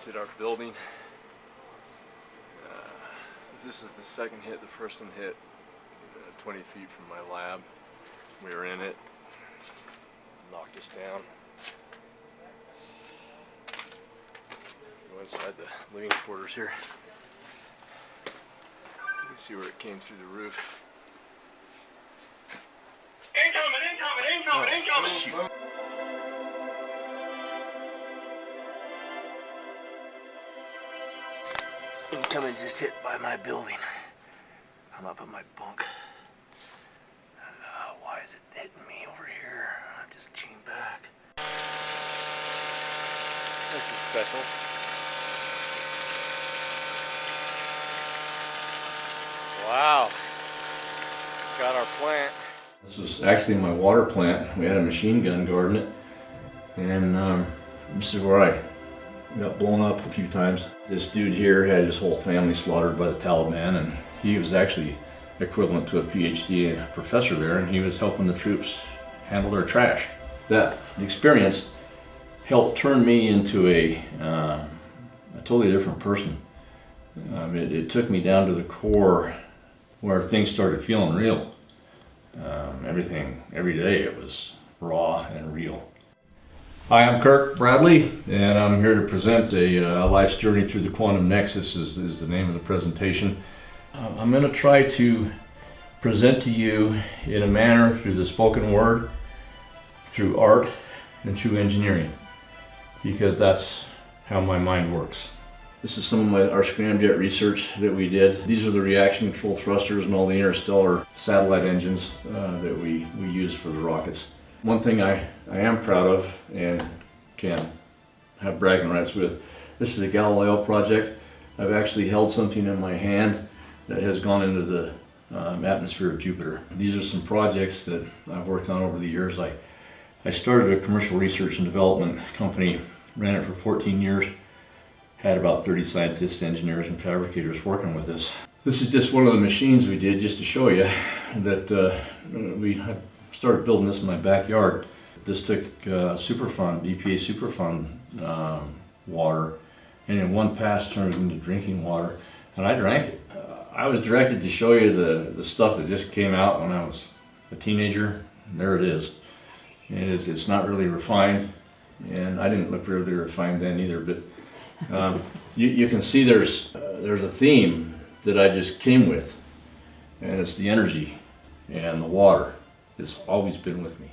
just hit our building. This is the second hit. The first one hit 20 feet from my lab. We were in it. Knocked us down. Go inside the living quarters here. You can see where it came through the roof. Incoming! Incoming just hit by my building. I'm up in my bunk. Why is it hitting me over here? I'm just chained back. This is special. Wow. Got our plant. This was actually my water plant. We had a machine gun guarding it. And this is where I got blown up a few times. This dude here had his whole family slaughtered by the Taliban, and he was actually equivalent to a PhD professor there, and he was helping the troops handle their trash. That experience helped turn me into a totally different person. It took me down to the core where things started feeling real. Everything, every day, it was raw and real. Hi, I'm Kirk Bradley, and I'm here to present a life's journey through the quantum nexus is the name of the presentation. I'm going to try to present to you in a manner through the spoken word, through art, and through engineering, because that's how my mind works. This is some of our scramjet research that we did. These are the reaction control thrusters and all the interstellar satellite engines that we use for the rockets. One thing I am proud of and can have bragging rights with, this is a Galileo project. I've actually held something in my hand that has gone into the atmosphere of Jupiter. These are some projects that I've worked on over the years. I started a commercial research and development company, ran it for 14 years, had about 30 scientists, engineers, and fabricators working with us. This is just one of the machines we did just to show you that we had started building this in my backyard. This took Superfund, EPA Superfund water, and in one pass turned it into drinking water, and I drank it. I was directed to show you the stuff that just came out when I was a teenager, and there it is. It's not really refined, and I didn't look really refined then either, but you can see there's a theme that I just came with, and it's the energy and the water. It's always been with me.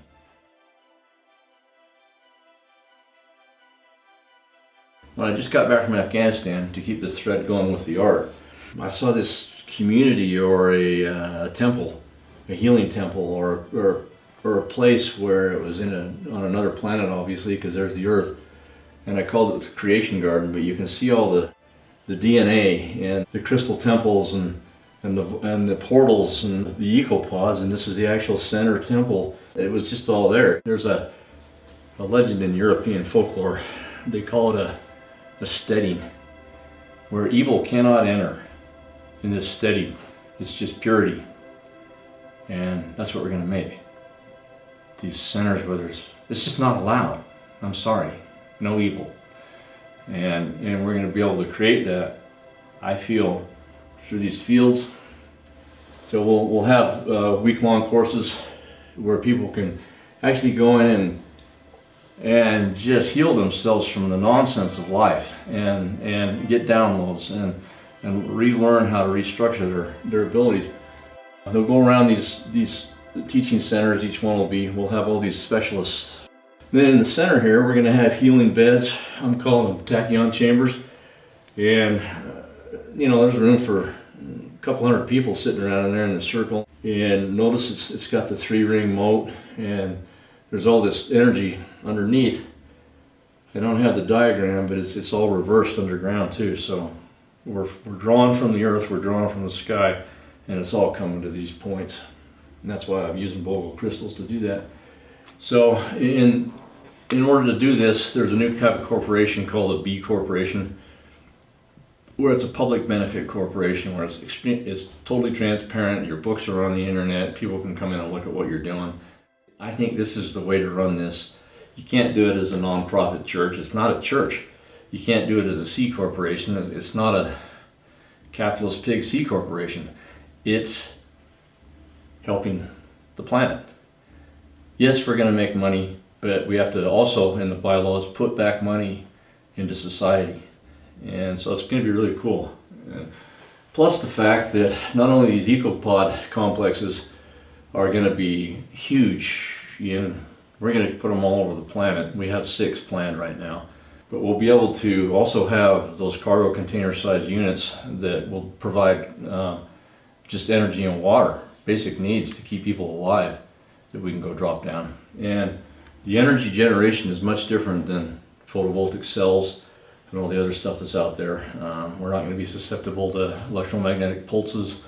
When I just got back from Afghanistan to keep this thread going with the art, I saw this community or a temple, a healing temple, or a place where it was on another planet, obviously, because there's the Earth, and I called it the Creation Garden. But you can see all the DNA and the crystal temples and the portals and the EcoPods, and this is the actual center temple. It was just all there. There's a legend in European folklore. They call it a steading, where evil cannot enter in this steady. It's just purity, and that's what we're going to make. These centers where it's just not allowed. I'm sorry, no evil, and we're going to be able to create that, I feel, through these fields. So we'll have week-long courses where people can actually go in and just heal themselves from the nonsense of life and get downloads and relearn how to restructure their abilities. They'll go around these teaching centers. Each one we'll have all these specialists. Then in the center here, we're going to have healing beds. I'm calling them tachyon chambers, and there's room for a couple hundred people sitting around in there in a circle. And notice it's got the 3-ring moat, and there's all this energy underneath. I don't have the diagram, but it's all reversed underground too. So we're drawing from the earth, we're drawing from the sky, and it's all coming to these points. And that's why I'm using Bogle crystals to do that. So in order to do this, there's a new type of corporation called a B Corporation, where it's a public benefit corporation, where it's totally transparent. Your books are on the internet. People can come in and look at what you're doing. I think this is the way to run this. You can't do it as a non-profit church. It's not a church. you can't do it as a C corporation. It's not a capitalist pig C corporation. It's helping the planet. Yes, we're going to make money, but we have to also, in the bylaws, put back money into society. And so it's going to be really cool. Plus the fact that not only these EcoPod complexes are going to be huge, we're going to put them all over the planet. We have 6 planned right now. But we'll be able to also have those cargo container sized units that will provide just energy and water, basic needs to keep people alive, that we can go drop down. And the energy generation is much different than photovoltaic cells and all the other stuff that's out there. We're not going to be susceptible to electromagnetic pulses.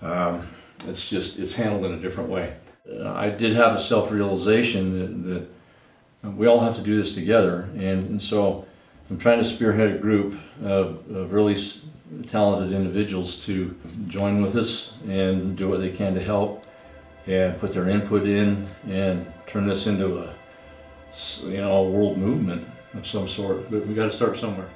It's handled in a different way. I did have a self-realization that we all have to do this together, and so I'm trying to spearhead a group of really talented individuals to join with us and do what they can to help and put their input in and turn this into a world movement of some sort. But we got to start somewhere.